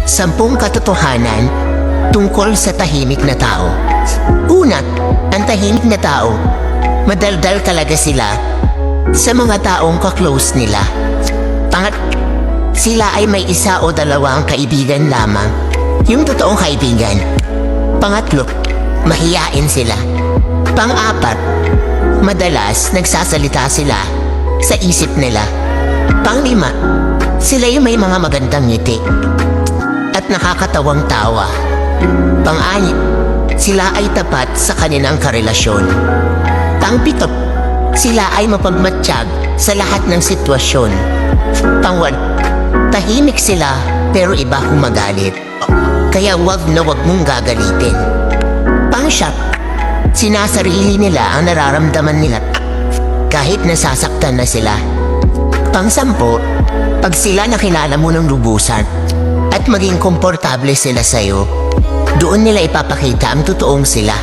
10 katotohanan tungkol sa tahimik na tao. Una, ang tahimik na tao, madaldal talaga sila sa mga taong ka-close nila. Sila ay may 1 o 2 kaibigan lamang, yung totoong kaibigan. Pangatlo, mahiyain sila. Pang-4, madalas nagsasalita sila sa isip nila. Pang-5, sila yung may mga magandang ngiti at nakakatawang tawa. Pang-6, sila ay tapat sa kanilang karelasyon. Pang-7, sila ay mapagmatsyag sa lahat ng sitwasyon. Pang-8, tahimik sila pero iba kung magalit. Kaya wag na wag mong gagalitin. Pang-7, sinasarili nila ang nararamdaman nila kahit nasasaktan na sila. Pang-10, pag sila nakilala mo ng lubusan at maging komportable sila sa'yo, doon nila ipapakita ang totoong sila.